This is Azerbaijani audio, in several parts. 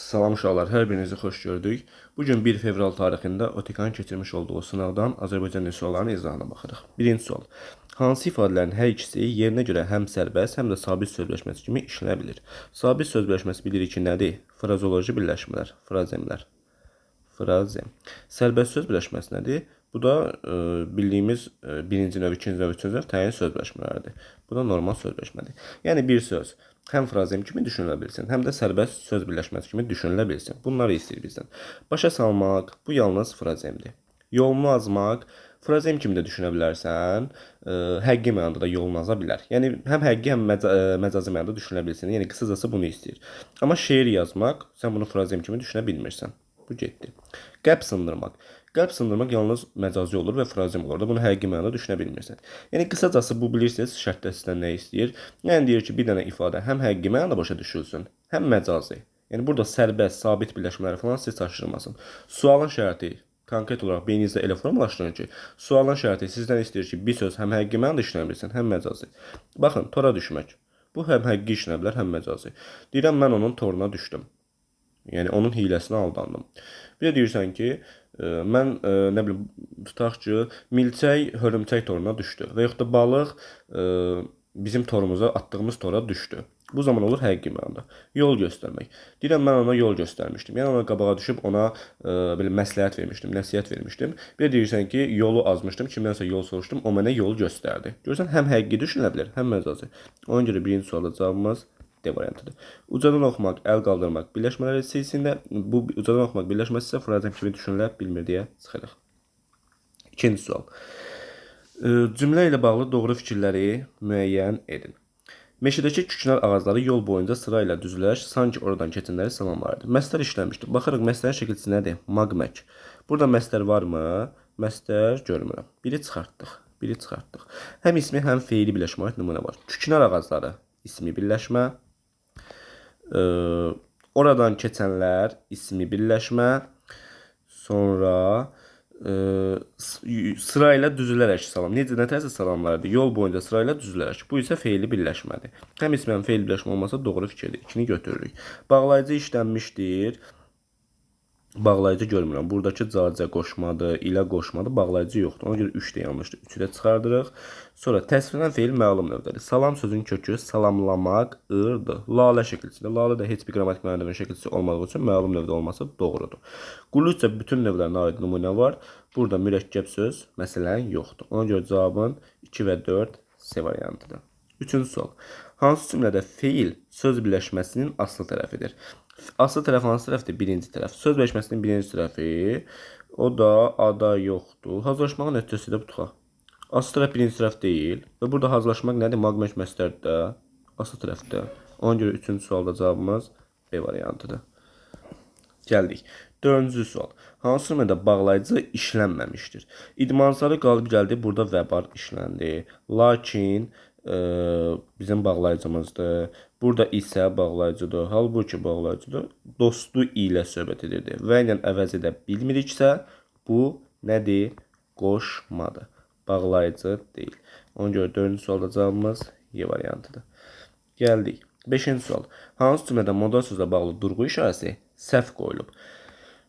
Salam uşaqlar, hər birinizi xoş gördük. Bugün 1 fevral tarixində OTK-nın keçirmiş olduğu sınavdan Azərbaycan dili suallarının izahına baxırıq. Birinci sual. Hansı ifadələrin hər ikisi yerinə görə həm sərbəst, həm də sabit söz birləşməsi kimi işlənə bilir? Sabit söz birləşməsi bilirik ki, nədir? Frazoloji birləşmələr, frazemlər. Frazem. Sərbəst söz birləşməsi nədir? Bu da bildiyimiz birinci növ, ikinci növ, üçüncü növ təyin söz birləşmələrdir. Bu da normal söz birləşmədir. Yəni bir söz həm frazem kimi düşünülə bilsin, həm də sərbəst söz birləşməsi kimi düşünülə bilsin. Bunları istəyir bizdən. Başa salmaq, bu yalnız frazemdir. Yolunu azmaq, frazem kimi də düşünə bilərsən, həqiqi mənada da yolunu aza bilər. Yəni həm həqiqi, həm məcazi mənada düşünə bilsin. Yəni qısacası bunu istəyir. Amma şeir yazmaq, sən bunu frazem kimi düşünə bilmirsən. Bu getdi. Qəlb sındırmaq. Qəlb sındırmaq yalnız məcazi olur və frazem olur da bunu həqiqi mənada düşünə bilmirsən. Yəni qısacası bu bilirsiniz, şərtdə sizdən nə istəyir? Yəni deyir ki, bir dənə ifadə həm həqiqi mənada başa düşülsün, həm məcazi. Yəni burada sərbəst, sabit birləşmələri falan siz çaşdırmasın. Sualın şərti konkret olaraq beyninizdə elə formalaşdırın ki, sualın şərti sizdən istəyir ki, bir söz həm həqiqi mənada işlənə bilsin, həm məcazi. Baxın, tora düşmək. Bu həm həqiqi işlənə bilər, həm məcazi. Deyirəm mən onun toruna düşdüm. Yəni onun hiləsinə aldandım. Bir də deyirsən ki, mən nə bilim tutaq ki, milçək hörümçək toruna düşdü və yaxud da balıq bizim torumuza atdığımız tora düşdü. Bu zaman olur həqiqi mənada. Yol göstərmək. Deyirəm mən ona yol göstərmişdim. Yəni ona qabağa düşüb ona belə məsləhət vermişdim, nəsihət vermişdim. Bir də deyirsən ki, yolu azmışdım, kimdənsə yol soruşdum, o mənə yol göstərdi. Görürsən həm həqiqi düşünülə bilər, həm məcazi. Ona görə birinci sualda cavabımız D variantıdır. Ucadan oxumaq, əl qaldırmaq birləşmələri silsində bu ucadan oxumaq birləşməsi isə frazem kimi düşünülə bilmir deyə çıxırıq. İkinci sual. Cümlə ilə bağlı doğru fikirləri müəyyən edin. Meşədəki küknar ağacları yol boyunca sırayla düzülər, sanki oradan keçənləri salamlardı. Məsdər işlənmişdir. Baxırıq məsdərin şəkilçisi nədir? Maqmək. Burada məsdər varmı? Məsdər görmürəm. Biri çıxartdıq. Həm ismi, həm feili birləşmə nümunə var. Küknar ağacları ismi birləşmə. Oradan keçənlər ismi birləşmə. Sonra sırayla düzülərək salam. Nətərsə salamlardır. Yol boyunca sırayla düzülərək. Bu isə feili birləşmədir. Həm ismi, həm feili birləşmə olmasa doğru fikirdir. İkini götürürük. Bağlayıcı işlənmişdir. Bağlayıcı görmürəm. Buradakı carca qoşmadır, ilə qoşmadır, bağlayıcı yoxdur. Ona görə 3 də yanlışdır. 3-ü də çıxardırıq. Sonra təsvirlənən feil məlum növdədir. Salam sözün kökü salamlamaq, ırdır. Lalə şəkilçisidir. Lalə də heç bir qrammatik mənada şəkilçisi olmadığı üçün məlum növdə olması doğrudur. Qulu isə bütün növlərinə aid nümunə var. Burada mürəkkəb söz məsələn yoxdur. Ona görə cavabın 2 və 4 C variantıdır. Üçüncü sual. Hansı cümlədə feil söz birləşməsinin aslı tərəfidir? Aslı tərəf hansı tərəfdir? Birinci tərəf. Söz birləşməsinin birinci tərəfi. O da ada yoxdur. Hazırlaşmağın nəticəsi də bu tutaq. Aslı tərəf birinci tərəf deyil. Və burada hazırlaşmaq nədir? Maqmək məsdərdə. Aslı tərəfdə. Ona görə üçüncü sualda cavabımız B variantıdır. Gəldik. Dördüncü sual. Hansı cümlədə bağlayıcı işlənməmişdir? İdmansarı qalib gəldi. Burada vəbar işləndi. Lakin bizim bağlayıcımızdır. Burada isə bağlayıcıdır. Halbuki bağlayıcıdır. Dostu ilə söhbət edirdi. Və ilə əvəz edə bilmiriksə, bu nədir? Qoşmadır. Bağlayıcı deyil. Ona görə 4-cü sualda cavabımız Y variantıdır. Gəldik. 5-ci sual. Hansı cümlədə modal sözlə bağlı durğu işarəsi səhv qoyulub?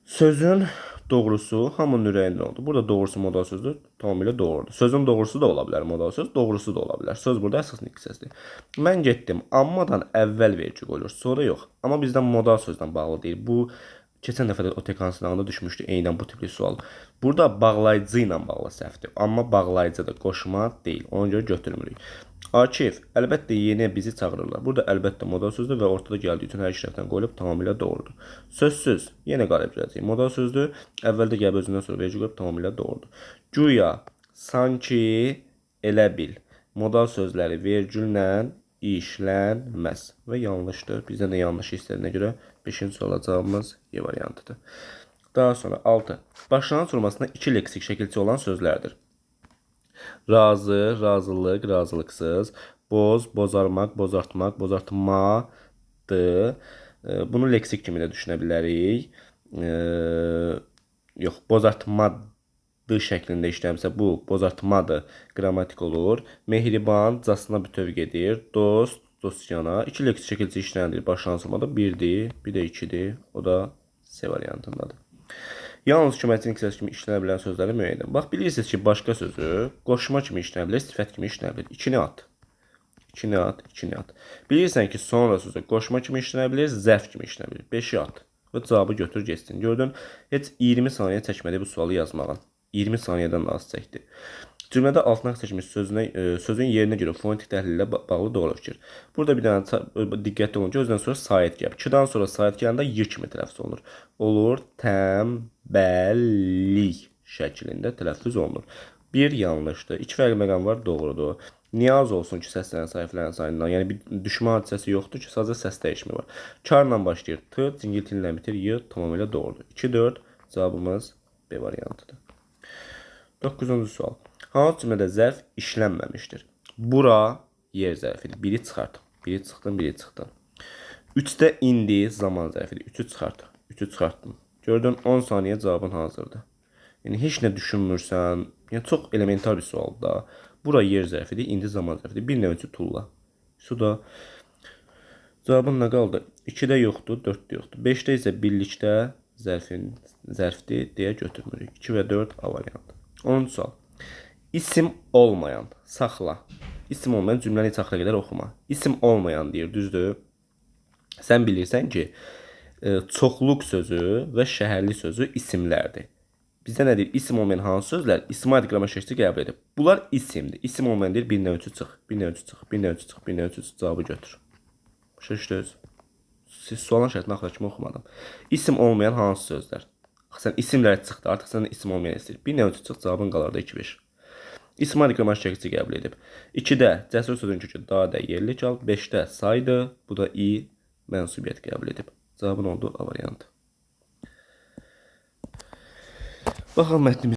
Sözün doğrusu hamının ürəyində oldu. Burada doğrusu modal sözdür, tamamilə doğrudur. Sözün doğrusu da ola bilər modal söz, doğrusu da ola bilər. Söz burada əsas hissəsidir. Mən getdim, ammadan əvvəl vergi qoyulur, sonra yox. Amma bizdən modal sözlə bağlı deyil. Bu keçən dəfə də OTK sınavında düşmüşdü eynən bu tipli sual. Burada bağlayıcı ilə bağlı səhvdir. Amma bağlayıcıdır, qoşma deyil. Ona görə götürmürük. Akif, əlbəttə yenə bizi çağırırlar. Burada əlbəttə modal sözdür və ortada gəldiyi üçün hər iki tərəfdən qoyulub tamamilə doğrudur. Sözsüz, yenə qalib gələcək. Modal sözdür, əvvəldə gəlib özündən sonra vergi qoyub tamamilə doğrudur. Güya, sanki, elə bil. Modal sözləri vergüllə işlənməz və yanlışdır. Bizdən də yanlış istədiyinə görə 5-ci suala cavabımız Y variantıdır. Daha sonra 6. Başlanğıc formasında 2 leksik şəkilçi olan sözlərdir. Razı, razılıq, razılıqsız, boz, bozarmaq, bozartmaq, bozartmadır. Bunu leksik kimi də düşünə bilərik. Yox, bozartmadır şəklində işləmsə bu bozartmadır, qrammatik olur. Mehriban, casına bütöv gedir. Dost, dosyana. 2 leksi çəkilici işləndir. Başlanılmada 1-dir, bir də 2-dir. O da C variantındadır. Yalnız köməkçilik hissəsi kimi işlənə bilən sözləri müəyyən edin. Bax, bilirsiniz ki, başqa sözü qoşma kimi işlənə bilər, sifət kimi işlənə bilər. İkini at. İkini at, ikini at. Bilirsən ki, sonra sözü qoşma kimi işlənə bilər, zərf kimi işlənə bilər. 5-i at. Və cavabı götür geçsin. Gördün, heç 20 saniyə çəkmədi bu sualı yazmağın. 20 saniyədən az çəkdi. Cümlədə altına seçilmiş sözün yerinə görə fonetik təhlillə bağlı doğru fikir. Burada bir dənə diqqətli olun ki, özdən sonra sayət gəlib. 2-dan sonra sayət gələndə y kimi tələffüz olunur. Olur, tənbəllik şəklində tələffüz olunur. 1 yanlışdır. 2 fərqli məqam var, doğrudur. Niyaz olsun ki, səslənən sayfələrin sayından. Yəni bir düşmə hadisəsi yoxdur ki, sadəcə səs dəyişimi var. Karla başlayır. T, cingilti ilə bitir. Y tamamilə doğrudur. 2-4 cavabımız B variantıdır. 9-cu sual. Hansı cümlədə zərf işlənməmişdir? Bura yer zərfidir. Biri çıxart. Biri çıxdın, biri çıxdın. 3-də indi zaman zərfidir. 3-ü çıxart. 3-ü çıxartdım. Gördün, 10 saniyə cavabın hazırdır. Yəni heç nə düşünmürsən. Yəni çox elementar bir sualdır da. Bura yer zərfidir, indi zaman zərfidir. Bir növcü tulla. Suda cavabın nə qaldı? 2-də yoxdur, 4-də yoxdur. 5-də isə birlikdə zərfdir deyə götürmürük. 2 və 4 A variantı. 10-cu sual. İsim olmayan, saxla. İsim olmayan cümləni heç axıra qədər oxuma. İsim olmayan deyir, düzdür? Sən bilirsən ki, çoxluq sözü və şəhərli sözü isimlərdir. Bizdə nə deyir? İsim olmayan hansı sözlər? İsmail qrama şəkli qəbul edib. Bunlar isimdir. İsim olmayan deyir, bir növcü çıx, bir növcü çıx, bir növcü çıx, bir növcü çıx, cavabı götür. Başa düşdünüz? Siz sualın şərtini axıra kimi oxumadım. İsim olmayan hansı sözlər? Sən isimlər çıxdı, artıq səndən isim olmayan istəyir. Bir növcü çıx, cavabın qalardı 2-5. İsmail qrama şəkli qəbul edib. 2-də cəsur sözün kökü dadə yerlik al, 5-də saydı, bu da i mənsubiyyət qəbul edib. Cavabın oldu A variantı. Baxalım mətnimiz.